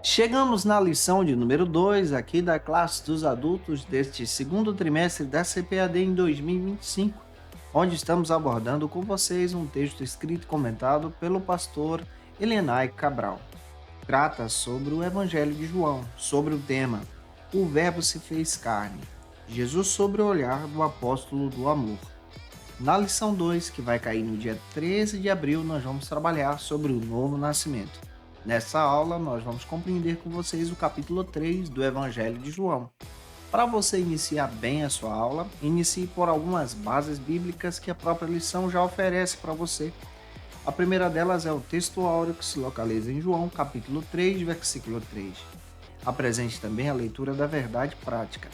Chegamos na lição de número 2 aqui da classe dos adultos deste segundo trimestre da CPAD em 2025, onde estamos abordando com vocês um texto escrito e comentado pelo pastor Elenay Cabral. Trata sobre o Evangelho de João, sobre o tema O Verbo se fez carne, Jesus sobre o olhar do apóstolo do amor. Na lição 2, que vai cair no dia 13 de abril, nós vamos trabalhar sobre o novo nascimento. Nessa aula, nós vamos compreender com vocês o capítulo 3 do Evangelho de João. Para você iniciar bem a sua aula, inicie por algumas bases bíblicas que a própria lição já oferece para você. A primeira delas é o texto áureo que se localiza em João, capítulo 3, versículo 3. Apresente também a leitura da verdade prática.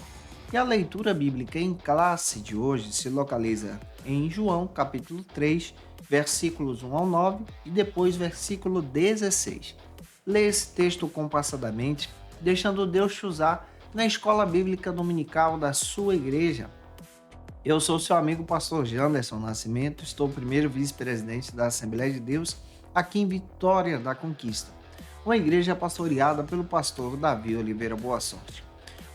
E a leitura bíblica em classe de hoje se localiza em João, capítulo 3, versículos 1 ao 9 e depois versículo 16. Lê esse texto compassadamente, deixando Deus te usar na escola bíblica dominical da sua igreja. Eu sou seu amigo pastor Janderson Nascimento, estou primeiro vice-presidente da Assembleia de Deus aqui em Vitória da Conquista, uma igreja pastoreada pelo pastor Davi Oliveira Boa Sorte.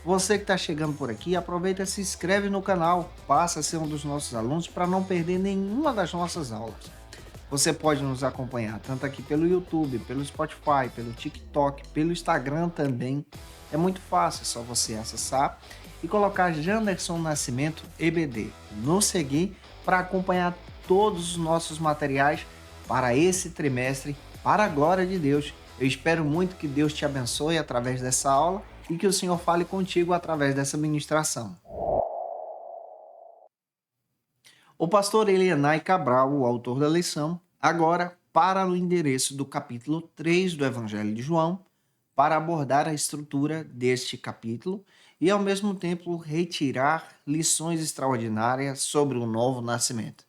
Você que está chegando por aqui, aproveita e se inscreve no canal, passa a ser um dos nossos alunos para não perder nenhuma das nossas aulas. Você pode nos acompanhar tanto aqui pelo YouTube, pelo Spotify, pelo TikTok, pelo Instagram também. É muito fácil, é só você acessar e colocar Janderson Nascimento EBD. Nos seguir para acompanhar todos os nossos materiais para esse trimestre, para a glória de Deus. Eu espero muito que Deus te abençoe através dessa aula e que o Senhor fale contigo através dessa ministração. O pastor Elenay Cabral, o autor da lição, agora para o endereço do capítulo 3 do Evangelho de João, para abordar a estrutura deste capítulo e, ao mesmo tempo, retirar lições extraordinárias sobre o novo nascimento.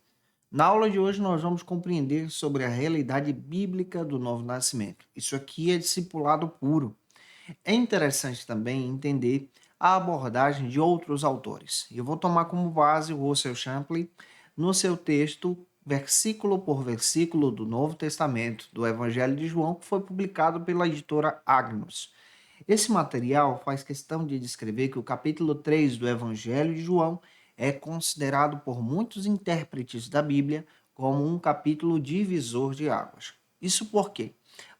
Na aula de hoje, nós vamos compreender sobre a realidade bíblica do novo nascimento. Isso aqui é discipulado puro. É interessante também entender a abordagem de outros autores. Eu vou tomar como base o Russell Shapley no seu texto, versículo por versículo do Novo Testamento, do Evangelho de João, que foi publicado pela editora Agnus. Esse material faz questão de descrever que o capítulo 3 do Evangelho de João é considerado por muitos intérpretes da Bíblia como um capítulo divisor de águas. Isso por quê?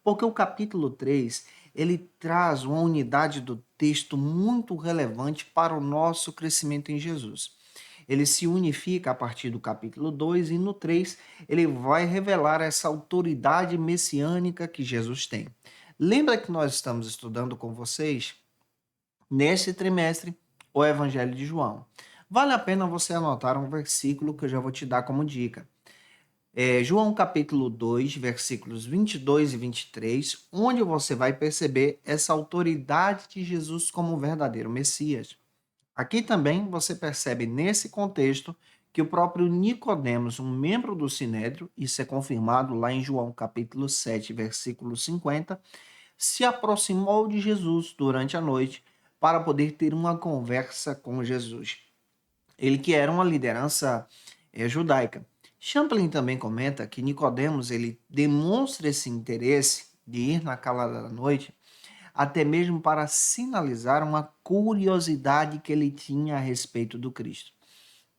Porque o capítulo 3 ele traz uma unidade do texto muito relevante para o nosso crescimento em Jesus. Ele se unifica a partir do capítulo 2 e no 3 ele vai revelar essa autoridade messiânica que Jesus tem. Lembra que nós estamos estudando com vocês, nesse trimestre, o Evangelho de João. Vale a pena você anotar um versículo que eu já vou te dar como dica. João capítulo 2, versículos 22 e 23, onde você vai perceber essa autoridade de Jesus como verdadeiro Messias. Aqui também você percebe nesse contexto que o próprio Nicodemos, um membro do Sinédrio, isso é confirmado lá em João capítulo 7, versículo 50, se aproximou de Jesus durante a noite para poder ter uma conversa com Jesus. Ele que era uma liderança judaica. Champlin também comenta que Nicodemos ele demonstra esse interesse de ir na calada da noite até mesmo para sinalizar uma curiosidade que ele tinha a respeito do Cristo.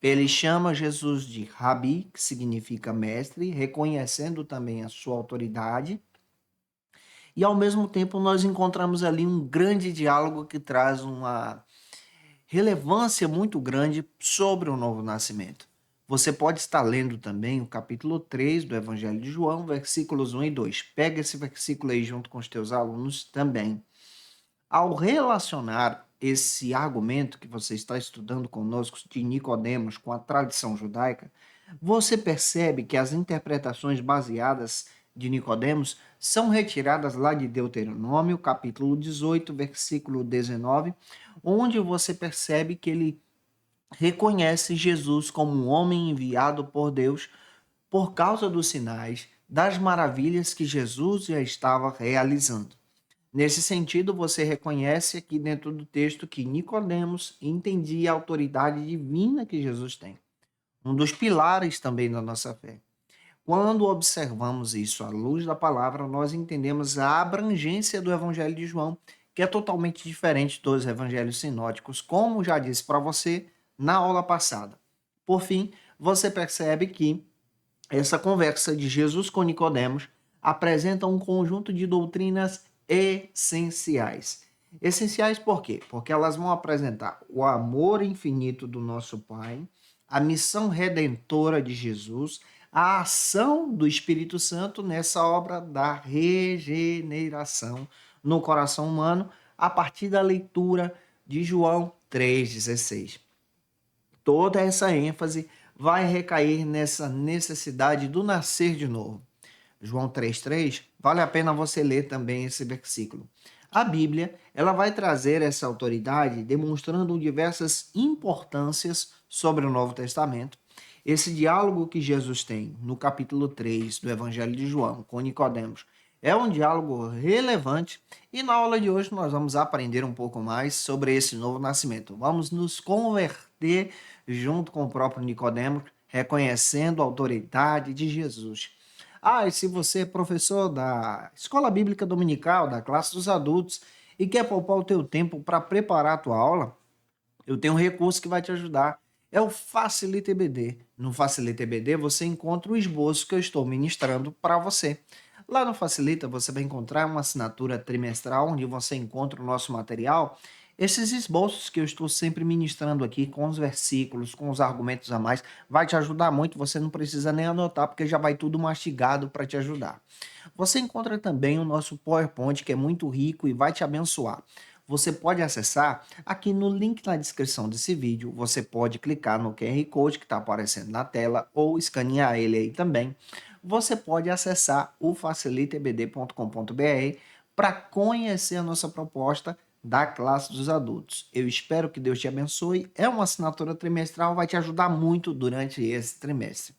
Ele chama Jesus de Rabi, que significa mestre, reconhecendo também a sua autoridade. E ao mesmo tempo nós encontramos ali um grande diálogo que traz uma relevância muito grande sobre o novo nascimento. Você pode estar lendo também o capítulo 3 do Evangelho de João, versículos 1 e 2. Pega esse versículo aí junto com os teus alunos também. Ao relacionar esse argumento que você está estudando conosco de Nicodemos com a tradição judaica, você percebe que as interpretações baseadas de Nicodemos são retiradas lá de Deuteronômio, capítulo 18, versículo 19, onde você percebe que ele reconhece Jesus como um homem enviado por Deus por causa dos sinais, das maravilhas que Jesus já estava realizando. Nesse sentido, você reconhece aqui dentro do texto que Nicodemos entendia a autoridade divina que Jesus tem, um dos pilares também da nossa fé. Quando observamos isso à luz da palavra, nós entendemos a abrangência do Evangelho de João, que é totalmente diferente dos evangelhos sinóticos, como já disse para você na aula passada. Por fim, você percebe que essa conversa de Jesus com Nicodemos apresenta um conjunto de doutrinas essenciais. Essenciais por quê? Porque elas vão apresentar o amor infinito do nosso Pai, a missão redentora de Jesus, a ação do Espírito Santo nessa obra da regeneração no coração humano, a partir da leitura de João 3,16. Toda essa ênfase vai recair nessa necessidade do nascer de novo. João 3,3, vale a pena você ler também esse versículo. A Bíblia, ela vai trazer essa autoridade demonstrando diversas importâncias sobre o Novo Testamento. Esse diálogo que Jesus tem no capítulo 3 do Evangelho de João com Nicodemos é um diálogo relevante e na aula de hoje nós vamos aprender um pouco mais sobre esse novo nascimento. Vamos nos converter junto com o próprio Nicodemos, reconhecendo a autoridade de Jesus. E se você é professor da Escola Bíblica Dominical, da classe dos adultos, e quer poupar o teu tempo para preparar a tua aula, eu tenho um recurso que vai te ajudar. É o Facilita EBD. No Facilita EBD você encontra o esboço que eu estou ministrando para você. Lá no Facilita você vai encontrar uma assinatura trimestral onde você encontra o nosso material, esses esboços que eu estou sempre ministrando aqui com os versículos, com os argumentos a mais, vai te ajudar muito, você não precisa nem anotar porque já vai tudo mastigado para te ajudar. Você encontra também o nosso PowerPoint que é muito rico e vai te abençoar. Você pode acessar aqui no link na descrição desse vídeo. Você pode clicar no QR Code que está aparecendo na tela ou escanear ele aí também. Você pode acessar o facilitaebd.com.br para conhecer a nossa proposta da classe dos adultos. Eu espero que Deus te abençoe. É uma assinatura trimestral, vai te ajudar muito durante esse trimestre.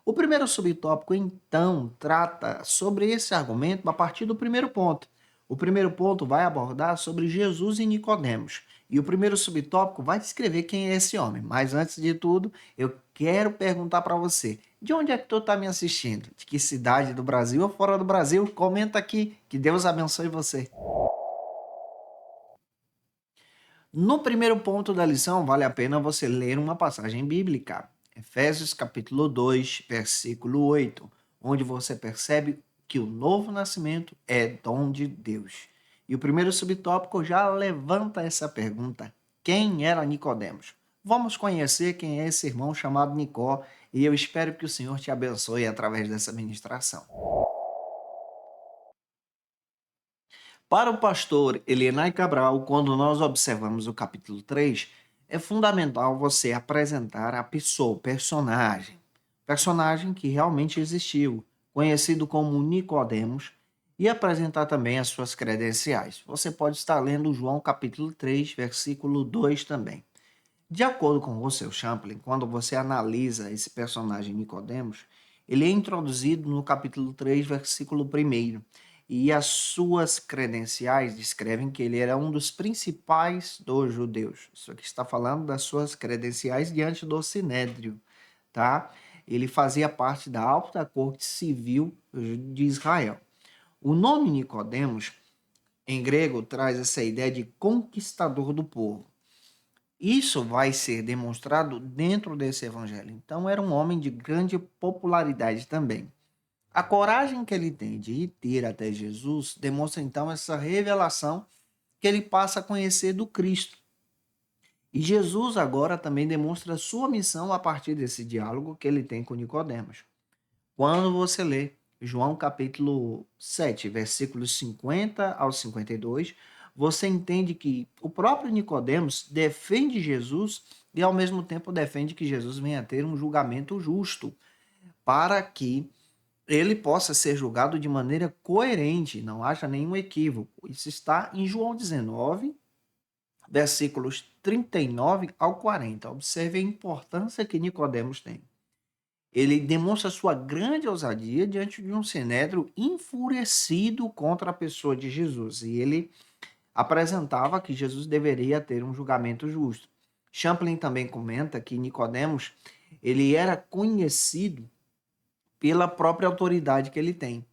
O primeiro subtópico, então, trata sobre esse argumento a partir do primeiro ponto. O primeiro ponto vai abordar sobre Jesus e Nicodemos. E o primeiro subtópico vai descrever quem é esse homem. Mas antes de tudo, eu quero perguntar para você: de onde é que tu está me assistindo? De que cidade do Brasil ou fora do Brasil? Comenta aqui. Que Deus abençoe você. No primeiro ponto da lição, vale a pena você ler uma passagem bíblica. Efésios capítulo 2, versículo 8, onde você percebe que o novo nascimento é dom de Deus. E o primeiro subtópico já levanta essa pergunta: quem era Nicodemos? Vamos conhecer quem é esse irmão chamado Nicó, e eu espero que o Senhor te abençoe através dessa ministração. Para o pastor Elienay Cabral, quando nós observamos o capítulo 3, é fundamental você apresentar a pessoa, o personagem que realmente existiu, conhecido como Nicodemos, e apresentar também as suas credenciais. Você pode estar lendo João capítulo 3, versículo 2 também. De acordo com Russell Champlin, quando você analisa esse personagem Nicodemos, ele é introduzido no capítulo 3, versículo 1, e as suas credenciais descrevem que ele era um dos principais dos judeus. Isso aqui está falando das suas credenciais diante do Sinédrio, tá? Ele fazia parte da alta corte civil de Israel. O nome Nicodemos, em grego, traz essa ideia de conquistador do povo. Isso vai ser demonstrado dentro desse evangelho. Então, era um homem de grande popularidade também. A coragem que ele tem de ir ter até Jesus demonstra então essa revelação que ele passa a conhecer do Cristo. E Jesus agora também demonstra sua missão a partir desse diálogo que ele tem com Nicodemos. Quando você lê João capítulo 7, versículos 50 ao 52, você entende que o próprio Nicodemos defende Jesus e ao mesmo tempo defende que Jesus venha ter um julgamento justo, para que ele possa ser julgado de maneira coerente, não haja nenhum equívoco. Isso está em João 19, versículos 39 ao 40. Observe a importância que Nicodemos tem. Ele demonstra sua grande ousadia diante de um sinédrio enfurecido contra a pessoa de Jesus. E ele apresentava que Jesus deveria ter um julgamento justo. Champlin também comenta que Nicodemos ele era conhecido pela própria autoridade que ele tem.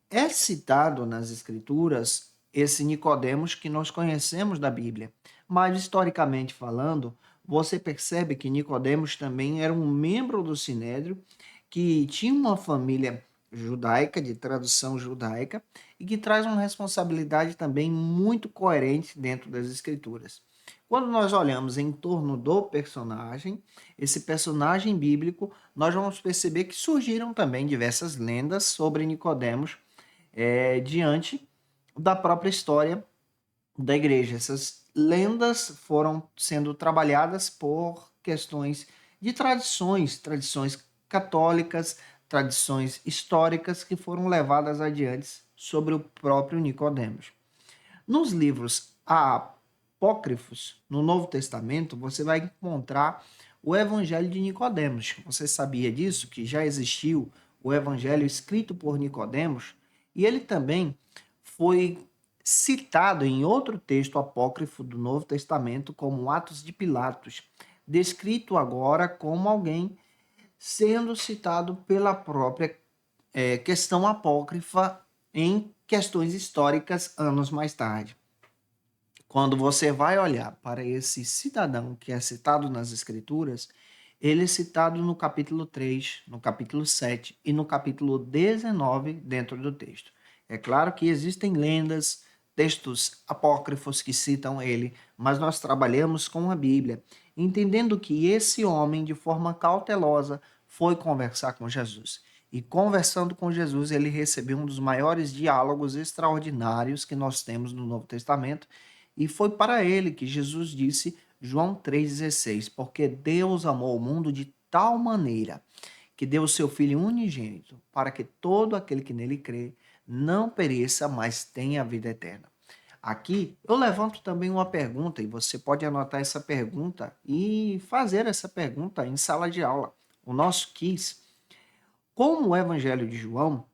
É citado nas Escrituras esse Nicodemos que nós conhecemos da Bíblia, mas historicamente falando, você percebe que Nicodemos também era um membro do Sinédrio que tinha uma família judaica, de tradução judaica, e que traz uma responsabilidade também muito coerente dentro das Escrituras. Quando nós olhamos em torno do personagem, esse personagem bíblico, nós vamos perceber que surgiram também diversas lendas sobre Nicodemos diante da própria história da igreja. Essas lendas foram sendo trabalhadas por questões de tradições católicas, tradições históricas que foram levadas adiante sobre o próprio Nicodemos. Nos livros apócrifos, no Novo Testamento, você vai encontrar o Evangelho de Nicodemos. Você sabia disso? Que já existiu o Evangelho escrito por Nicodemos? E ele também foi citado em outro texto apócrifo do Novo Testamento como Atos de Pilatos, descrito agora como alguém sendo citado pela própria questão apócrifa em questões históricas anos mais tarde. Quando você vai olhar para esse cidadão que é citado nas Escrituras, ele é citado no capítulo 3, no capítulo 7 e no capítulo 19 dentro do texto. É claro que existem lendas, textos apócrifos que citam ele, mas nós trabalhamos com a Bíblia, entendendo que esse homem, de forma cautelosa, foi conversar com Jesus. E conversando com Jesus, ele recebeu um dos maiores diálogos extraordinários que nós temos no Novo Testamento, e foi para ele que Jesus disse, João 3,16, porque Deus amou o mundo de tal maneira que deu o seu Filho unigênito, para que todo aquele que nele crê não pereça, mas tenha a vida eterna. Aqui eu levanto também uma pergunta, e você pode anotar essa pergunta e fazer essa pergunta em sala de aula. O nosso quiz. Como o Evangelho de João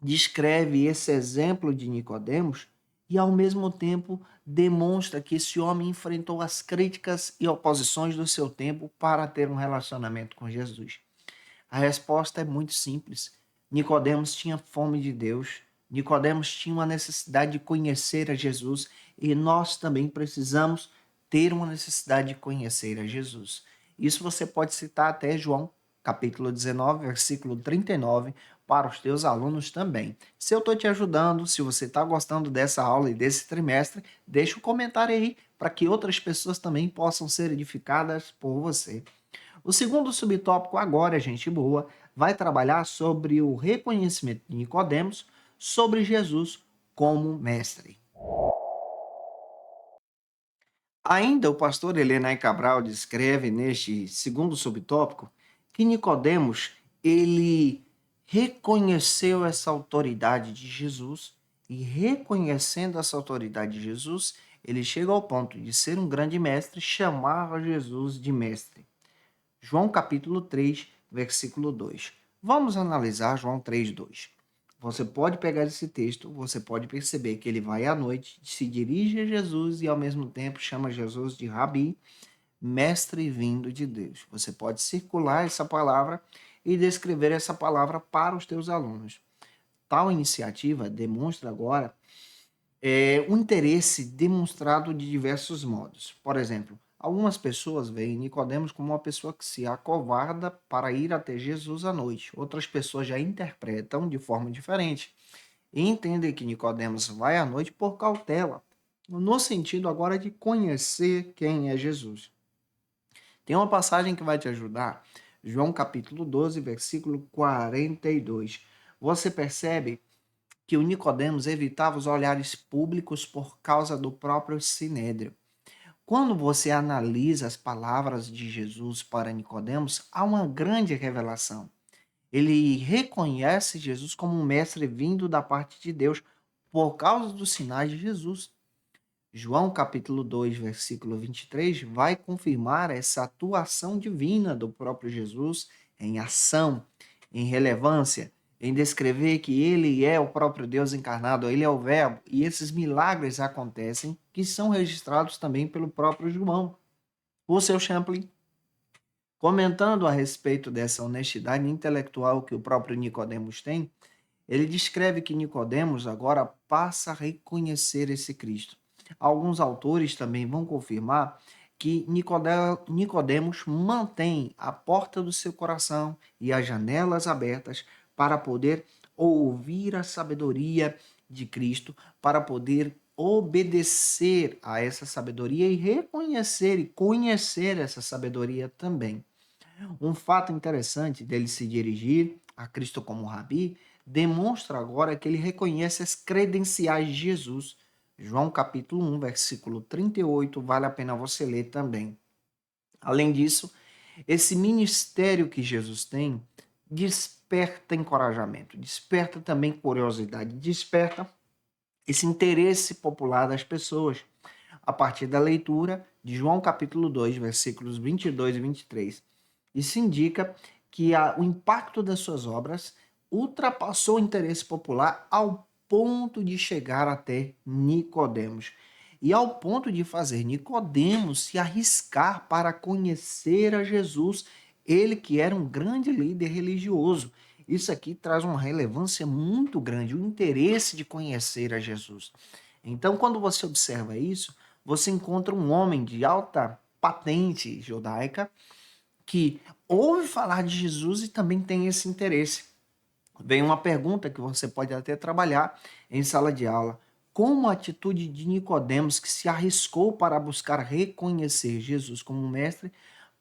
descreve esse exemplo de Nicodemos e ao mesmo tempo demonstra que esse homem enfrentou as críticas e oposições do seu tempo para ter um relacionamento com Jesus. A resposta é muito simples. Nicodemos tinha fome de Deus. Nicodemos tinha uma necessidade de conhecer a Jesus e nós também precisamos ter uma necessidade de conhecer a Jesus. Isso você pode citar até João, capítulo 19, versículo 39, para os teus alunos também. Se eu estou te ajudando, se você está gostando dessa aula e desse trimestre, deixa um comentário aí para que outras pessoas também possam ser edificadas por você. O segundo subtópico agora, gente boa, vai trabalhar sobre o reconhecimento de Nicodemos sobre Jesus como mestre. Ainda o pastor Helena Cabral descreve neste segundo subtópico que Nicodemos ele reconheceu essa autoridade de Jesus e reconhecendo essa autoridade de Jesus, ele chega ao ponto de ser um grande mestre, chamar Jesus de mestre. João capítulo 3, versículo 2. Vamos analisar João 3, 2. Você pode pegar esse texto, você pode perceber que ele vai à noite, se dirige a Jesus e ao mesmo tempo chama Jesus de Rabi, mestre vindo de Deus. Você pode circular essa palavra e descrever essa palavra para os teus alunos. Tal iniciativa demonstra agora um interesse demonstrado de diversos modos. Por exemplo, algumas pessoas veem Nicodemos como uma pessoa que se acovarda para ir até Jesus à noite. Outras pessoas já interpretam de forma diferente e entendem que Nicodemos vai à noite por cautela, no sentido agora de conhecer quem é Jesus. Tem uma passagem que vai te ajudar, João capítulo 12, versículo 42. Você percebe que o Nicodemos evitava os olhares públicos por causa do próprio sinédrio. Quando você analisa as palavras de Jesus para Nicodemos, há uma grande revelação. Ele reconhece Jesus como um mestre vindo da parte de Deus por causa dos sinais de Jesus. João capítulo 2, versículo 23 vai confirmar essa atuação divina do próprio Jesus em ação, em relevância, em descrever que ele é o próprio Deus encarnado, ele é o Verbo, e esses milagres acontecem que são registrados também pelo próprio João. O seu Champlin Comentando a respeito dessa honestidade intelectual que o próprio Nicodemos tem, ele descreve que Nicodemos agora passa a reconhecer esse Cristo. Alguns autores também vão confirmar que Nicodemos mantém a porta do seu coração e as janelas abertas para poder ouvir a sabedoria de Cristo, para poder obedecer a essa sabedoria e reconhecer e conhecer essa sabedoria também. Um fato interessante dele se dirigir a Cristo como Rabi demonstra agora que ele reconhece as credenciais de Jesus. João capítulo 1, versículo 38, vale a pena você ler também. Além disso, esse ministério que Jesus tem desperta encorajamento, desperta também curiosidade, desperta esse interesse popular das pessoas a partir da leitura de João capítulo 2, versículos 22 e 23. Isso indica que o impacto das suas obras ultrapassou o interesse popular ao ponto de chegar até Nicodemos e ao ponto de fazer Nicodemos se arriscar para conhecer a Jesus, ele que era um grande líder religioso. Isso aqui traz uma relevância muito grande, o interesse de conhecer a Jesus. Então, quando você observa isso, você encontra um homem de alta patente judaica que ouve falar de Jesus e também tem esse interesse. Vem uma pergunta que você pode até trabalhar em sala de aula. Como a atitude de Nicodemos, que se arriscou para buscar reconhecer Jesus como mestre,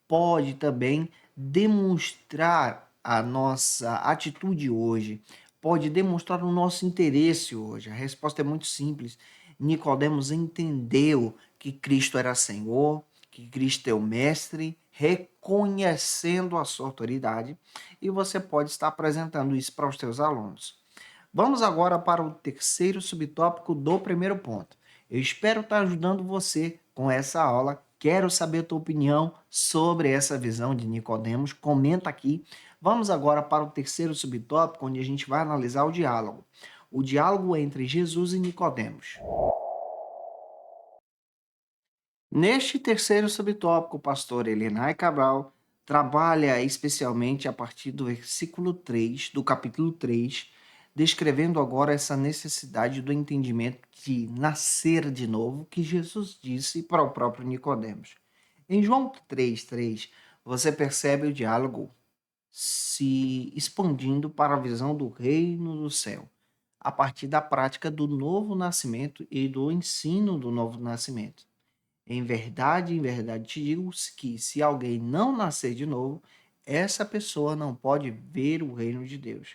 pode também demonstrar a nossa atitude hoje, pode demonstrar o nosso interesse hoje? A resposta é muito simples. Nicodemos entendeu que Cristo era Senhor, que Cristo é o mestre, reconhecendo a sua autoridade, e você pode estar apresentando isso para os seus alunos. Vamos agora para o terceiro subtópico do primeiro ponto. Eu espero estar ajudando você com essa aula. Quero saber a tua opinião sobre essa visão de Nicodemos. Comenta aqui. Vamos agora para o terceiro subtópico, onde a gente vai analisar o diálogo. O diálogo entre Jesus e Nicodemos. Neste terceiro subtópico, o pastor Elenay Cabral trabalha especialmente a partir do versículo 3, do capítulo 3, descrevendo agora essa necessidade do entendimento de nascer de novo que Jesus disse para o próprio Nicodemos. Em João 3:3, você percebe o diálogo se expandindo para a visão do reino do céu, a partir da prática do novo nascimento e do ensino do novo nascimento. Em verdade te digo que se alguém não nascer de novo, essa pessoa não pode ver o reino de Deus.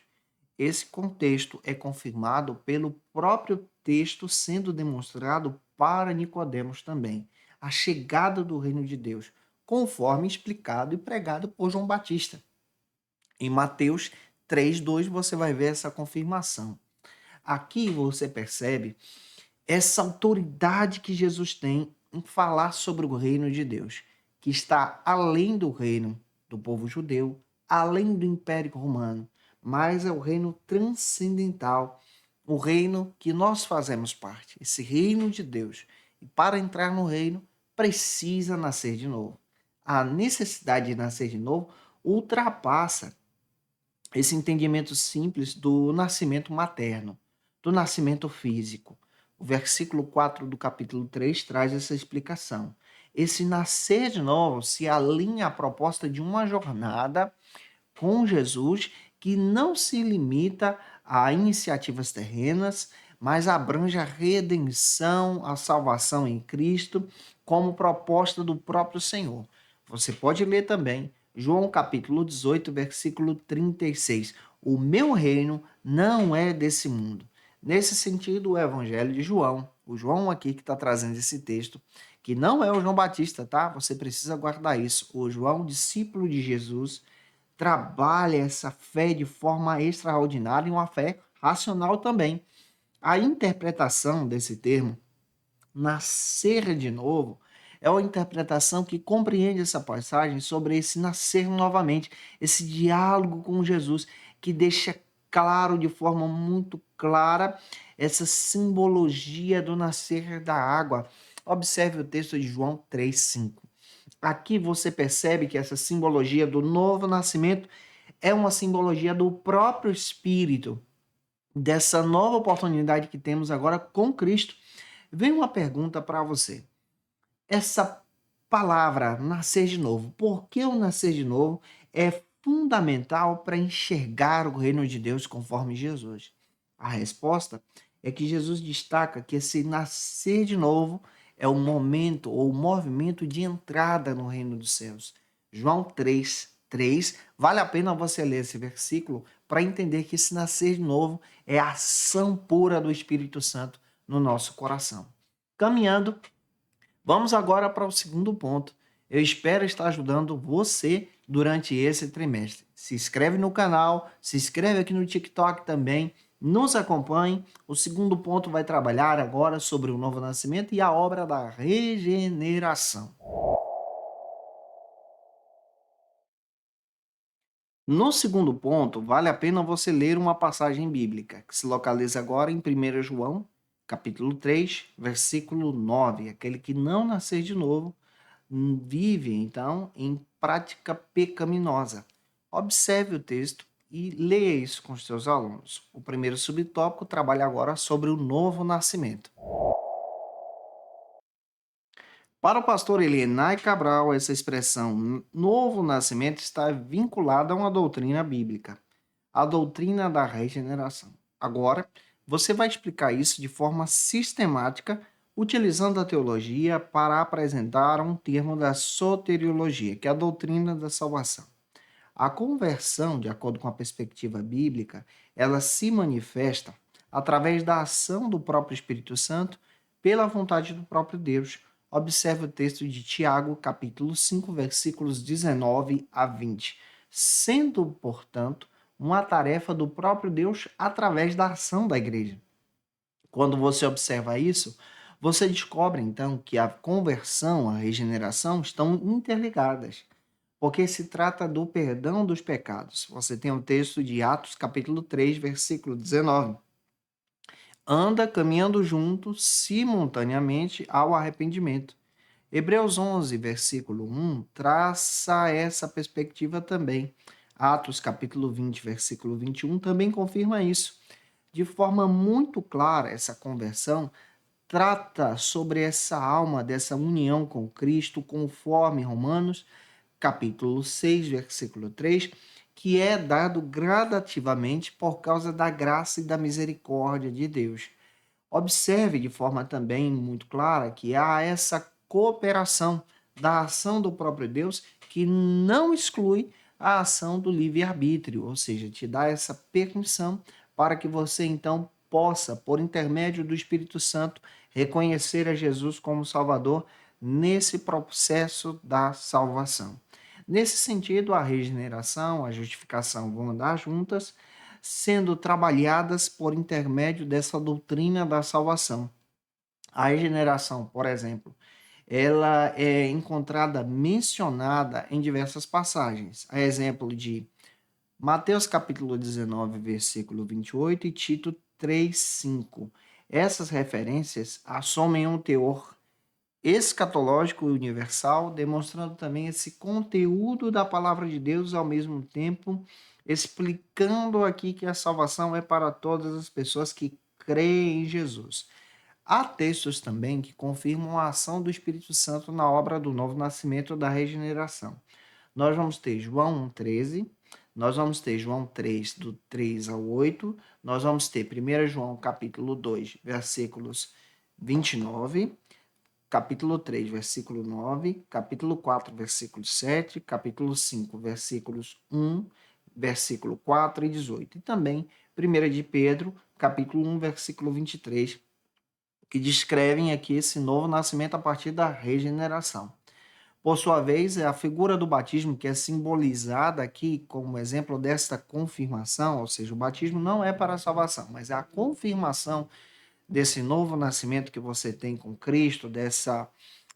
Esse contexto é confirmado pelo próprio texto sendo demonstrado para Nicodemos também, a chegada do reino de Deus, conforme explicado e pregado por João Batista. Em Mateus 3:2 você vai ver essa confirmação. Aqui você percebe essa autoridade que Jesus tem em falar sobre o reino de Deus, que está além do reino do povo judeu, além do Império Romano, mas é o reino transcendental, o reino que nós fazemos parte, esse reino de Deus. E para entrar no reino, precisa nascer de novo. A necessidade de nascer de novo ultrapassa esse entendimento simples do nascimento materno, do nascimento físico. O versículo 4 do capítulo 3 traz essa explicação. Esse nascer de novo se alinha à proposta de uma jornada com Jesus que não se limita a iniciativas terrenas, mas abrange a redenção, a salvação em Cristo, como proposta do próprio Senhor. Você pode ler também João capítulo 18, versículo 36. O meu reino não é desse mundo. Nesse sentido, o Evangelho de João, o João aqui que está trazendo esse texto, que não é o João Batista, tá? Você precisa guardar isso. O João, discípulo de Jesus, trabalha essa fé de forma extraordinária e uma fé racional também. A interpretação desse termo, nascer de novo, é uma interpretação que compreende essa passagem sobre esse nascer novamente, esse diálogo com Jesus, que deixa claro de forma muito clara essa simbologia do nascer da água. Observe o texto de João 3:5. aqui você percebe que essa simbologia do novo nascimento é uma simbologia do próprio Espírito, dessa nova oportunidade que temos agora com Cristo. Vem uma pergunta para você. Essa palavra nascer de novo, por que o nascer de novo é fundamental para enxergar o reino de Deus conforme Jesus? A resposta é que Jesus destaca que esse nascer de novo é o momento ou o movimento de entrada no reino dos céus. João 3:3, vale a pena você ler esse versículo para entender que esse nascer de novo é a ação pura do Espírito Santo no nosso coração. Caminhando, vamos agora para o segundo ponto. Eu espero estar ajudando você durante esse trimestre. Se inscreve no canal, se inscreve aqui no TikTok também, nos acompanhe. O segundo ponto vai trabalhar agora sobre o novo nascimento e a obra da regeneração. No segundo ponto, vale a pena você ler uma passagem bíblica, que se localiza agora em 1 João, capítulo 3, versículo 9. Aquele que não nascer de novo vive, então, em prática pecaminosa. Observe o texto e leia isso com os seus alunos. O primeiro subtópico trabalha agora sobre o novo nascimento. Para o pastor Elienay Cabral, essa expressão novo nascimento está vinculada a uma doutrina bíblica, a doutrina da regeneração. Agora, você vai explicar isso de forma sistemática, utilizando a teologia para apresentar um termo da soteriologia, que é a doutrina da salvação. A conversão, de acordo com a perspectiva bíblica, ela se manifesta através da ação do próprio Espírito Santo pela vontade do próprio Deus. Observe o texto de Tiago, capítulo 5, versículos 19 a 20. Sendo, portanto, uma tarefa do próprio Deus através da ação da igreja. Quando você observa isso, você descobre então que a conversão, a regeneração estão interligadas, porque se trata do perdão dos pecados. Você tem o texto de Atos, capítulo 3, versículo 19. Anda caminhando juntos simultaneamente ao arrependimento. Hebreus 11, versículo 1, traça essa perspectiva também. Atos, capítulo 20, versículo 21, também confirma isso. De forma muito clara, essa conversão trata sobre essa alma, dessa união com Cristo, conforme Romanos, capítulo 6, versículo 3, que é dado gradativamente por causa da graça e da misericórdia de Deus. Observe de forma também muito clara que há essa cooperação da ação do próprio Deus que não exclui a ação do livre-arbítrio, ou seja, te dá essa permissão para que você então possa, por intermédio do Espírito Santo, reconhecer a Jesus como Salvador nesse processo da salvação. Nesse sentido, a regeneração, a justificação vão andar juntas, sendo trabalhadas por intermédio dessa doutrina da salvação. A regeneração, por exemplo, ela é encontrada mencionada em diversas passagens. A exemplo de Mateus capítulo 19, versículo 28 e Tito 3:5. Essas referências assumem um teor escatológico e universal, demonstrando também esse conteúdo da palavra de Deus, ao mesmo tempo explicando aqui que a salvação é para todas as pessoas que creem em Jesus. Há textos também que confirmam a ação do Espírito Santo na obra do novo nascimento da regeneração. Nós vamos ter João 1,13, nós vamos ter João 3, do 3 ao 8, nós vamos ter 1 João capítulo 2, versículos 29, capítulo 3, versículo 9, capítulo 4, versículo 7, capítulo 5, versículos 1, versículo 4 e 18. E também 1 de Pedro, capítulo 1, versículo 23, que descrevem aqui esse novo nascimento a partir da regeneração. Por sua vez, é a figura do batismo que é simbolizada aqui como exemplo desta confirmação, ou seja, o batismo não é para a salvação, mas é a confirmação desse novo nascimento que você tem com Cristo, dessa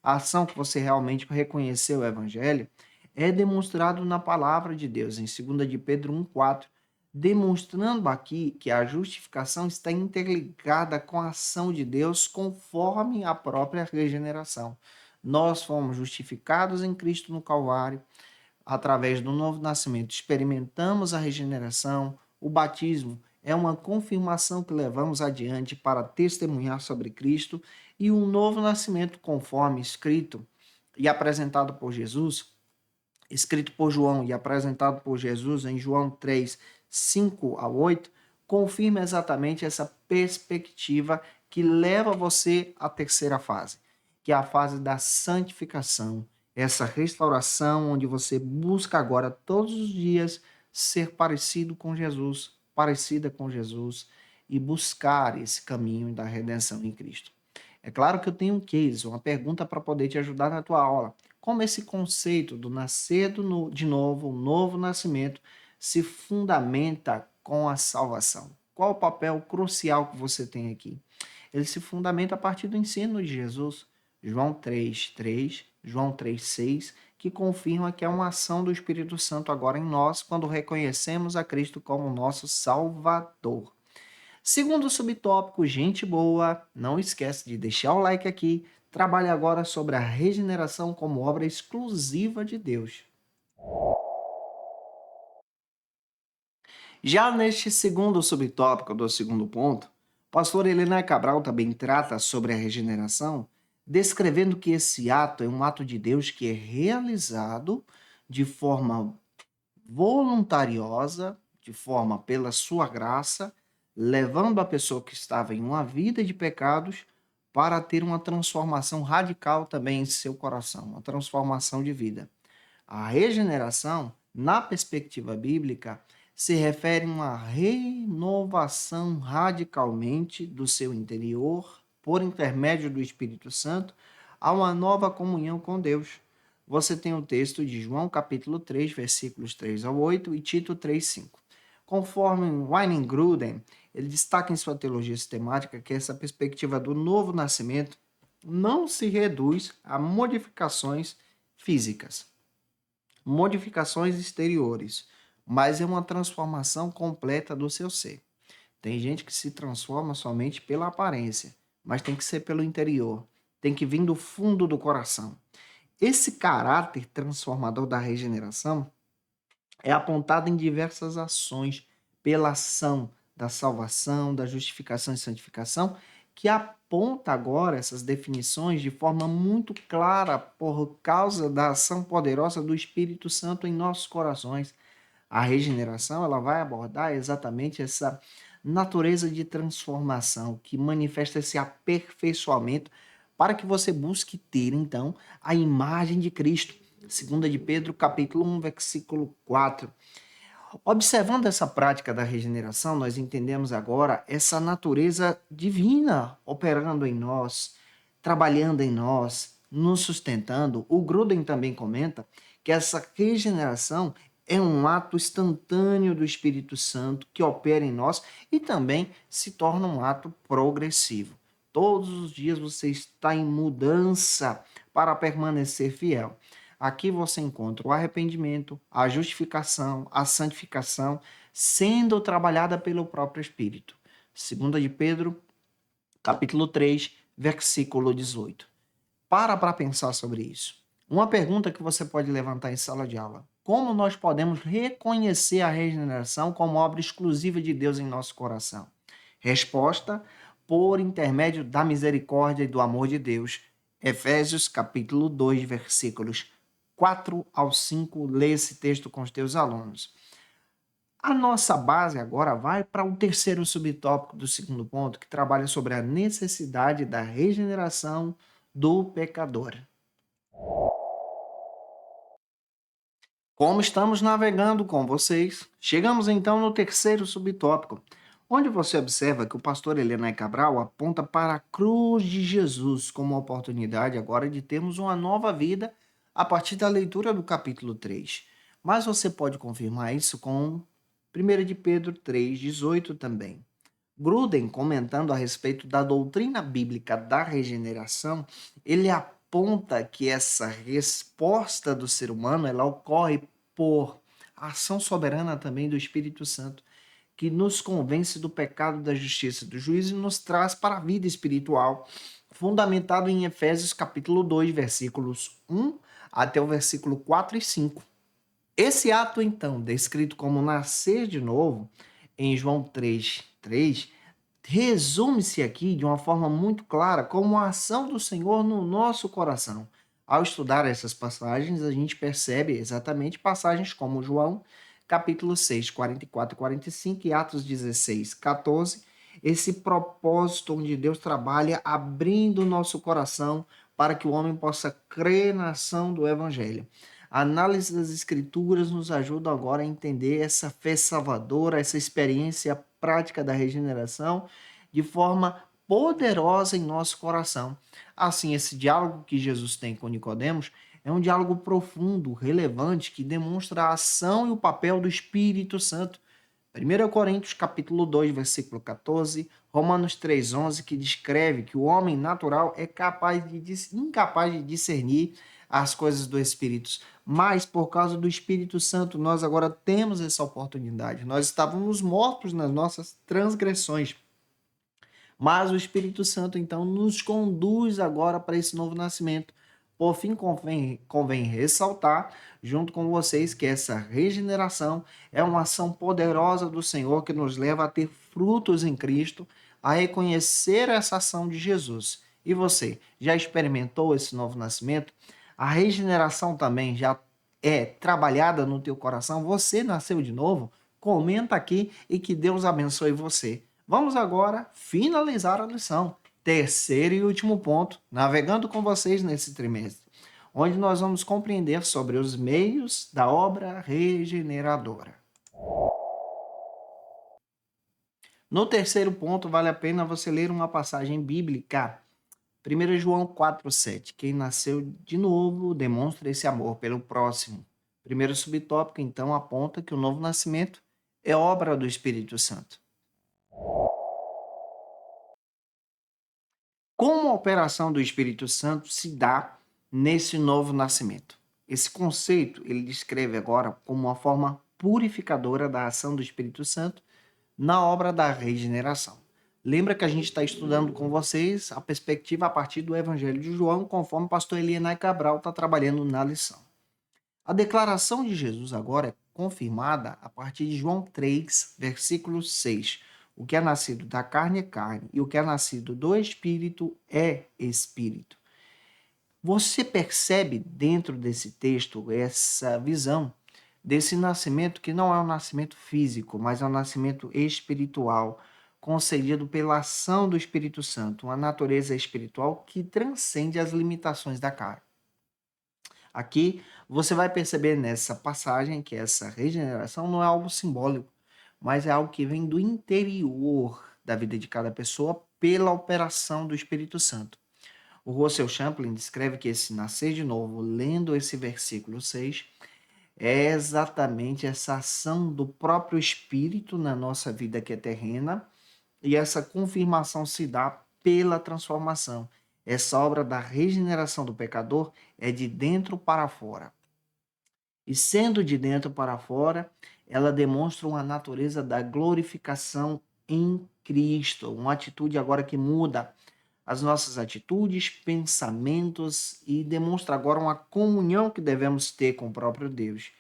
ação que você realmente reconheceu o Evangelho, é demonstrado na palavra de Deus, em 2 de Pedro 1,4, demonstrando aqui que a justificação está interligada com a ação de Deus conforme a própria regeneração. Nós fomos justificados em Cristo no Calvário, através do novo nascimento, experimentamos a regeneração, o batismo é uma confirmação que levamos adiante para testemunhar sobre Cristo e um novo nascimento conforme escrito e apresentado por Jesus, escrito por João e apresentado por Jesus em João 3, 5 a 8, confirma exatamente essa perspectiva que leva você à terceira fase, que é a fase da santificação, essa restauração onde você busca agora todos os dias ser parecido com Jesus, parecida com Jesus e buscar esse caminho da redenção em Cristo. É claro que eu tenho um case, uma pergunta para poder te ajudar na tua aula. Como esse conceito do nascer de novo, o novo nascimento, se fundamenta com a salvação? Qual o papel crucial que você tem aqui? Ele se fundamenta a partir do ensino de Jesus. João 3:3, João 3:6, que confirma que é uma ação do Espírito Santo agora em nós quando reconhecemos a Cristo como nosso Salvador. Segundo subtópico, gente boa, não esquece de deixar o like aqui. Trabalhe agora sobre a regeneração como obra exclusiva de Deus. Já neste segundo subtópico do segundo ponto, o pastor Helena Cabral também trata sobre a regeneração, descrevendo que esse ato é um ato de Deus que é realizado de forma voluntariosa, de forma pela sua graça, levando a pessoa que estava em uma vida de pecados para ter uma transformação radical também em seu coração, uma transformação de vida. A regeneração, na perspectiva bíblica, se refere a uma renovação radicalmente do seu interior, por intermédio do Espírito Santo, a uma nova comunhão com Deus. Você tem o texto de João capítulo 3, versículos 3 ao 8 e Tito 3, 5. Conforme Weingruden, ele destaca em sua teologia sistemática que essa perspectiva do novo nascimento não se reduz a modificações físicas, modificações exteriores, mas é uma transformação completa do seu ser. Tem gente que se transforma somente pela aparência, mas tem que ser pelo interior, tem que vir do fundo do coração. Esse caráter transformador da regeneração é apontado em diversas ações pela ação da salvação, da justificação e santificação, que aponta agora essas definições de forma muito clara por causa da ação poderosa do Espírito Santo em nossos corações. A regeneração, ela vai abordar exatamente essa natureza de transformação que manifesta esse aperfeiçoamento para que você busque ter, então, a imagem de Cristo. 2 de Pedro, capítulo 1, versículo 4. Observando essa prática da regeneração, nós entendemos agora essa natureza divina operando em nós, trabalhando em nós, nos sustentando. O Gruden também comenta que essa regeneração é um ato instantâneo do Espírito Santo que opera em nós e também se torna um ato progressivo. Todos os dias você está em mudança para permanecer fiel. Aqui você encontra o arrependimento, a justificação, a santificação, sendo trabalhada pelo próprio Espírito. 2 de Pedro, capítulo 3, versículo 18. Para pensar sobre isso. Uma pergunta que você pode levantar em sala de aula. Como nós podemos reconhecer a regeneração como obra exclusiva de Deus em nosso coração? Resposta: por intermédio da misericórdia e do amor de Deus. Efésios capítulo 2, versículos 4 ao 5. Lê esse texto com os teus alunos. A nossa base agora vai para o terceiro subtópico do segundo ponto, que trabalha sobre a necessidade da regeneração do pecador. Como estamos navegando com vocês, chegamos então no terceiro subtópico, onde você observa que o pastor Helena Cabral aponta para a cruz de Jesus como oportunidade agora de termos uma nova vida a partir da leitura do capítulo 3. Mas você pode confirmar isso com 1 de Pedro 3,18 também. Gruden, comentando a respeito da doutrina bíblica da regeneração, ele aponta que essa resposta do ser humano ela ocorre por ação soberana também do Espírito Santo, que nos convence do pecado, da justiça, do juízo e nos traz para a vida espiritual. fundamentado em Efésios capítulo 2, versículos 1 até o versículo 4 e 5. Esse ato, então, descrito como nascer de novo, em João 3:3, resume-se aqui de uma forma muito clara como a ação do Senhor no nosso coração. Ao estudar essas passagens, a gente percebe exatamente passagens como João, capítulo 6, 44 e 45 e Atos 16, 14, esse propósito onde Deus trabalha abrindo o nosso coração para que o homem possa crer na ação do Evangelho. A análise das Escrituras nos ajuda agora a entender essa fé salvadora, essa experiência prática da regeneração de forma poderosa em nosso coração. Assim, esse diálogo que Jesus tem com Nicodemos é um diálogo profundo, relevante, que demonstra a ação e o papel do Espírito Santo. 1 Coríntios capítulo 2, versículo 14, Romanos 3:11, que descreve que o homem natural é incapaz de discernir as coisas do Espírito. Mas, por causa do Espírito Santo, nós agora temos essa oportunidade. Nós estávamos mortos nas nossas transgressões. Mas o Espírito Santo, então, nos conduz agora para esse novo nascimento. Por fim, convém ressaltar, junto com vocês, que essa regeneração é uma ação poderosa do Senhor que nos leva a ter frutos em Cristo, a reconhecer essa ação de Jesus. E você, já experimentou esse novo nascimento? A regeneração também já é trabalhada no teu coração? Você nasceu de novo? Comenta aqui e que Deus abençoe você. Vamos agora finalizar a lição. Terceiro e último ponto, navegando com vocês nesse trimestre, onde nós vamos compreender sobre os meios da obra regeneradora. No terceiro ponto, vale a pena você ler uma passagem bíblica. 1 João 4,7. Quem nasceu de novo demonstra esse amor pelo próximo. Primeiro subtópico, então, aponta que o novo nascimento é obra do Espírito Santo. Como a operação do Espírito Santo se dá nesse novo nascimento? Esse conceito ele descreve agora como uma forma purificadora da ação do Espírito Santo na obra da regeneração. Lembra que a gente está estudando com vocês a perspectiva a partir do Evangelho de João, conforme o pastor Elienay Cabral está trabalhando na lição. A declaração de Jesus agora é confirmada a partir de João 3, versículo 6. O que é nascido da carne é carne, e o que é nascido do Espírito é Espírito. Você percebe dentro desse texto essa visão desse nascimento que não é um nascimento físico, mas é um nascimento espiritual, concedido pela ação do Espírito Santo, uma natureza espiritual que transcende as limitações da carne. Aqui você vai perceber nessa passagem que essa regeneração não é algo simbólico, mas é algo que vem do interior da vida de cada pessoa pela operação do Espírito Santo. O Russell Champlin descreve que esse nascer de novo, lendo esse versículo 6, é exatamente essa ação do próprio Espírito na nossa vida que é terrena, e essa confirmação se dá pela transformação. Essa obra da regeneração do pecador é de dentro para fora. E sendo de dentro para fora, ela demonstra uma natureza da glorificação em Cristo, uma atitude agora que muda as nossas atitudes, pensamentos e demonstra agora uma comunhão que devemos ter com o próprio Deus.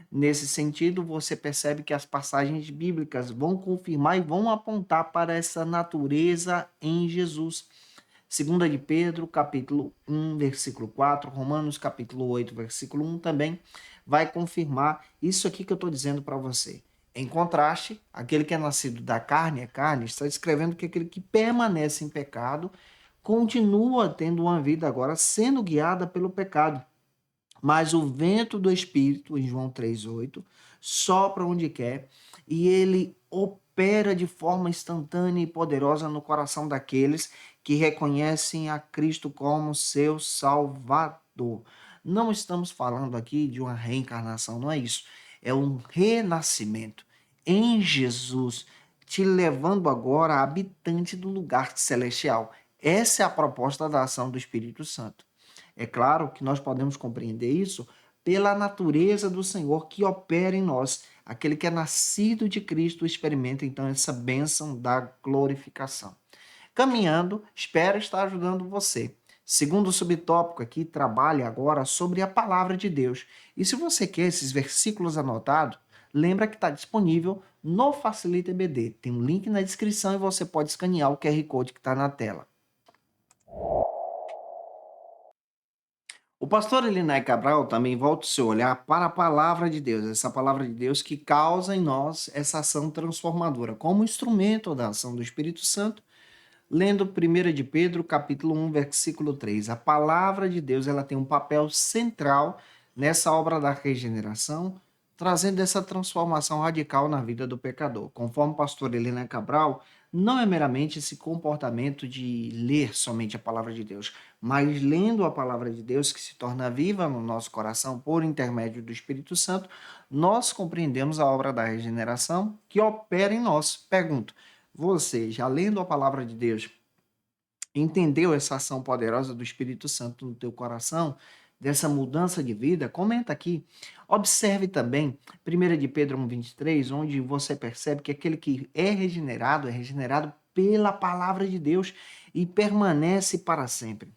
Nesse sentido, você percebe que as passagens bíblicas vão confirmar e vão apontar para essa natureza em Jesus. 2 de Pedro, capítulo 1, versículo 4, Romanos, capítulo 8, versículo 1 também vai confirmar isso aqui que eu estou dizendo para você. Em contraste, aquele que é nascido da carne é carne, está descrevendo que aquele que permanece em pecado continua tendo uma vida agora sendo guiada pelo pecado. Mas o vento do Espírito, em João 3,8, sopra onde quer e ele opera de forma instantânea e poderosa no coração daqueles que reconhecem a Cristo como seu Salvador. Não estamos falando aqui de uma reencarnação, não é isso. É um renascimento em Jesus, te levando agora a habitante do lugar celestial. Essa é a proposta da ação do Espírito Santo. É claro que nós podemos compreender isso pela natureza do Senhor que opera em nós. Aquele que é nascido de Cristo experimenta então essa bênção da glorificação. Caminhando, espero estar ajudando você. Segundo subtópico aqui, trabalha agora sobre a palavra de Deus. E se você quer esses versículos anotados, lembra que está disponível no Facilita EBD. Tem um link na descrição e você pode escanear o QR Code que está na tela. O pastor Elinay Cabral também volta o seu olhar para a palavra de Deus, essa palavra de Deus que causa em nós essa ação transformadora, como instrumento da ação do Espírito Santo, lendo 1 de Pedro, capítulo 1, versículo 3. A palavra de Deus ela tem um papel central nessa obra da regeneração, trazendo essa transformação radical na vida do pecador. Conforme o pastor Helena Cabral, não é meramente esse comportamento de ler somente a palavra de Deus, mas lendo a palavra de Deus que se torna viva no nosso coração por intermédio do Espírito Santo, nós compreendemos a obra da regeneração que opera em nós. Pergunto, você, já lendo a palavra de Deus, entendeu essa ação poderosa do Espírito Santo no teu coração, dessa mudança de vida? Comenta aqui. Observe também 1 de Pedro 1,23, onde você percebe que aquele que é regenerado pela palavra de Deus e permanece para sempre.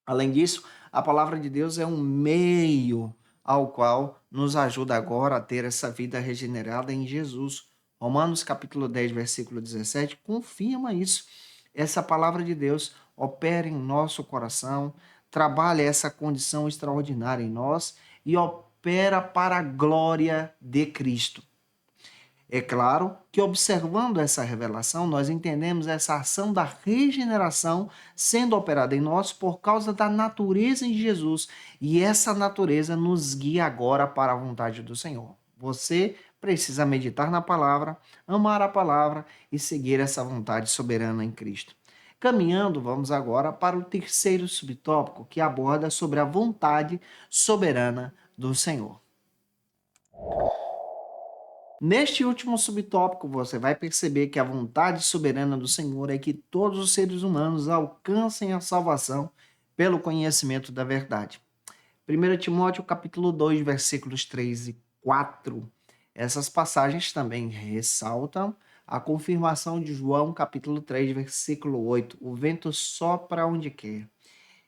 Além disso, a palavra de Deus é um meio ao qual nos ajuda agora a ter essa vida regenerada em Jesus. Romanos capítulo 10, versículo 17, confirma isso. Essa palavra de Deus opera em nosso coração, trabalha essa condição extraordinária em nós e opera para a glória de Cristo. É claro que, observando essa revelação, nós entendemos essa ação da regeneração sendo operada em nós por causa da natureza em Jesus. E essa natureza nos guia agora para a vontade do Senhor. Você precisa meditar na palavra, amar a palavra e seguir essa vontade soberana em Cristo. Caminhando, vamos agora para o terceiro subtópico, que aborda sobre a vontade soberana do Senhor. Neste último subtópico, você vai perceber que a vontade soberana do Senhor é que todos os seres humanos alcancem a salvação pelo conhecimento da verdade. 1 Timóteo capítulo 2, versículos 3 e 4. Essas passagens também ressaltam a confirmação de João capítulo 3, versículo 8. O vento sopra onde quer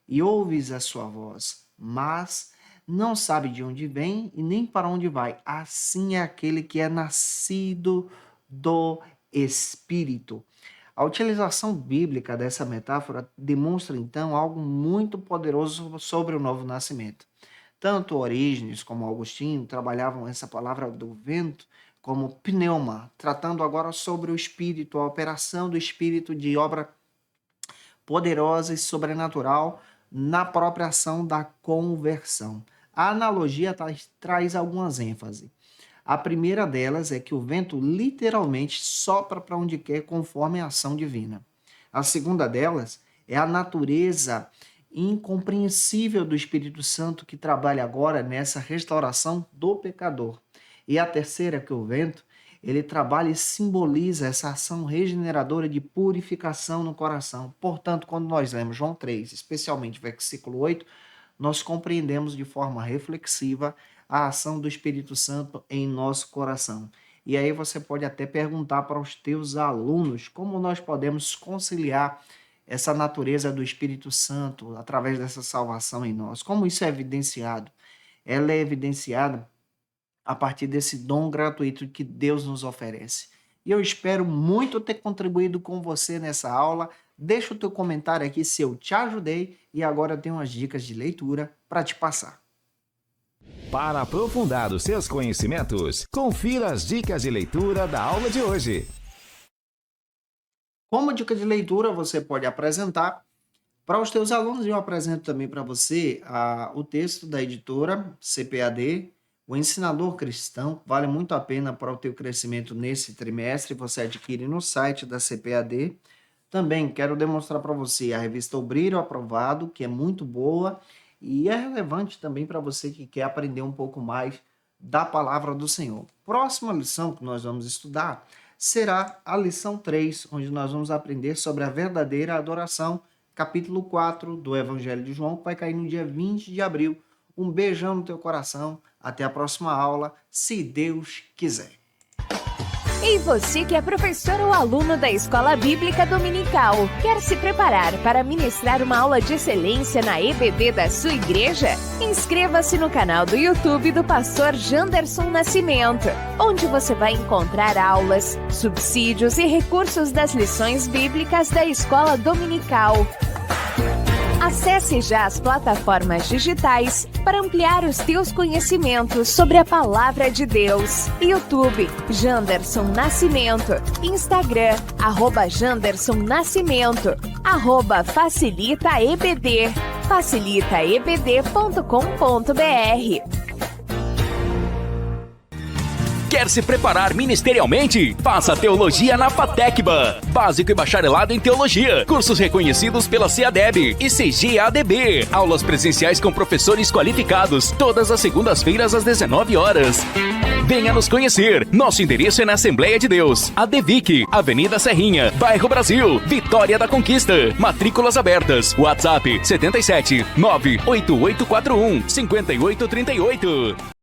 e ouves a sua voz, mas não sabe de onde vem e nem para onde vai. Assim é aquele que é nascido do Espírito. A utilização bíblica dessa metáfora demonstra, então, algo muito poderoso sobre o novo nascimento. Tanto Orígenes como Agostinho trabalhavam essa palavra do vento como pneuma, tratando agora sobre o Espírito, a operação do Espírito de obra poderosa e sobrenatural na própria ação da conversão. A analogia traz algumas ênfases. A primeira delas é que o vento literalmente sopra para onde quer conforme a ação divina. A segunda delas é a natureza incompreensível do Espírito Santo que trabalha agora nessa restauração do pecador. E a terceira é que o vento, ele trabalha e simboliza essa ação regeneradora de purificação no coração. Portanto, quando nós lemos João 3, especialmente versículo 8, nós compreendemos de forma reflexiva a ação do Espírito Santo em nosso coração. E aí você pode até perguntar para os teus alunos como nós podemos conciliar essa natureza do Espírito Santo através dessa salvação em nós. Como isso é evidenciado? Ela é evidenciada a partir desse dom gratuito que Deus nos oferece. E eu espero muito ter contribuído com você nessa aula. Deixa o teu comentário aqui se eu te ajudei e agora eu tenho umas dicas de leitura para te passar. Para aprofundar os seus conhecimentos, confira as dicas de leitura da aula de hoje. Como dica de leitura, você pode apresentar para os teus alunos, e eu apresento também para você o texto da editora CPAD, O Ensinador Cristão. Vale muito a pena para o teu crescimento nesse trimestre, você adquire no site da CPAD. Também quero demonstrar para você a revista Obreiro Aprovado, que é muito boa e é relevante também para você que quer aprender um pouco mais da palavra do Senhor. Próxima lição que nós vamos estudar será a lição 3, onde nós vamos aprender sobre a verdadeira adoração, capítulo 4 do Evangelho de João, que vai cair no dia 20 de abril. Um beijão no teu coração, até a próxima aula, se Deus quiser. E você que é professor ou aluno da Escola Bíblica Dominical, quer se preparar para ministrar uma aula de excelência na EBD da sua igreja? Inscreva-se no canal do YouTube do pastor Janderson Nascimento, onde você vai encontrar aulas, subsídios e recursos das lições bíblicas da Escola Dominical. Acesse já as plataformas digitais para ampliar os teus conhecimentos sobre a Palavra de Deus. YouTube, Janderson Nascimento. Instagram, @Janderson Nascimento. @FacilitaEBD. facilitaebd.com.br. Quer se preparar ministerialmente? Faça Teologia na FATECBA. Básico e bacharelado em Teologia. Cursos reconhecidos pela CEADEB e CGADB. Aulas presenciais com professores qualificados. Todas as segundas-feiras às 19 horas. Venha nos conhecer. Nosso endereço é na Assembleia de Deus. ADVIC, Avenida Serrinha, Bairro Brasil, Vitória da Conquista. Matrículas abertas. WhatsApp 77 98841 5838.